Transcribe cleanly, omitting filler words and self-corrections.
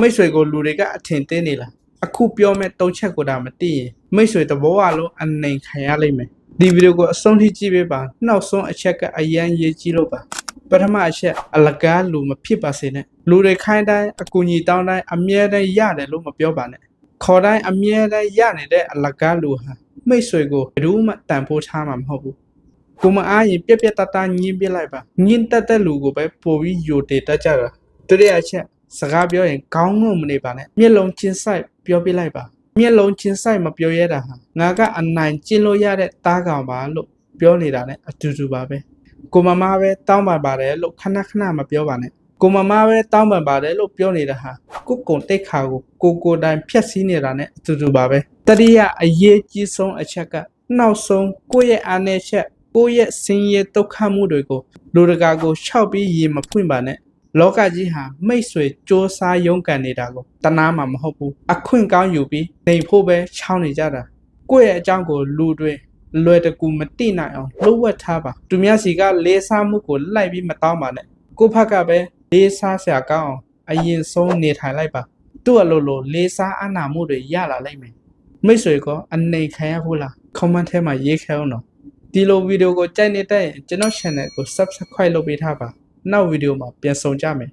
မိတ်ဆွေကိုလူတွေကအထင်သေးနေလားအခုပြောမဲ့၃ချက်ကိုဒါမသိရင်မိတ်ဆွေတဘောအလုံးအနေခံရလိမ့်မယ်ဒီဗီဒီယိုကိုအဆုံးထိကြည့်ပေးပါနောက်ဆုံးအချက်ကအရန်ရေးကြည့်လို့ပါပထမအချက်အလကားလူမဖြစ်ပါစေနဲ့လူတွေခိုင်းတိုင်းအကူအညီတောင်းတိုင်းအမြဲတမ်းရတယ်လို့မပြောပါနဲ့ခေါ်တိုင်းအမြဲတမ်းရနေတဲ့အလကားလူဟာမိတ်ဆွေကိုဘယ်သူမှတန်ဖိုးထားမှာမဟုတ်ဘူးကိုမအားရင်ပြက်ပြက်တတညင်းပြလိုက်ပါညင်းတက်တဲ့လူကိုပဲပို့ပြီးယိုတေတတ်ကြတာဒုတိယအချက်စကားပြောရင်ကောင်းလို့မနေပါနဲ့မျက်လုံးချင်းဆိုင်ပြောပြလိုက်ပါမျက်လုံးချင်းဆိုင်မပြောရတာဟာငါကအနိုင်ကျင့်လို့ရတဲ့တားကောင်ပါလို့ပြောနေတာနဲ့အတူတူပါပဲကိုမမပဲတောင်းပန်ပါတယ်လို့ခဏခဏမပြောပါနဲ့ကိုမမပဲတောင်းပန်ပါတယ်လို့ပြောနေတာဟာကိုကုံတိတ်ခါကိုကိုတိုင်ဖြက်စီးနေတာနဲ့အတူတူပါပဲတတိယအရေးကြီးဆုံးအချက်ကနောက်ဆုံးကိုယ့်ရဲ့အားနည်းချက်ကိုယ့်ရဲ့ဆင်းရဲဒုက္ခမှုတွေကိုလူတကာကိုရှောက်ပြီးရေမဖွင့်ပါနဲ့လောကကြီးဟာမိတ်ဆွေစ조사ရုန်းကန်နေတာကိုတနာမှာမဟုတ်ဘူးအခွင့်ကောင်းယူပြီးနေဖို့ပဲချောင်းနေကြတာကိုယ့်ရဲ့အကြောင်းကိုလူတွေလွယ်တကူမတိနိုင်အောင်လှုပ်ဝက်ထားပါသူများစီကလေးစားမှုကိုလိုက်ပြီးမတောင်းပါနဲ့ကိုယ့်ဖက်ကပဲလေးစားစရာကောင်းအောင်အရင်ဆုံးနေထိုင်လိုက်ပါသူ့အလိုလိုလေးစားအနာမှုတွေရလာလိမ့်မယ်မိတ်ဆွေကအနေခံရဘူးလား comment ထဲမှာရေးခဲအောင်နော်ဒီလိုဗီဒီယိုကိုကြိုက်နေတဲ့ကျွန်တော် channel ကို subscribe လုပ်ပေးထားပါနောက်ဗီဒီယိုမှာပြန်ဆုံကြမယ်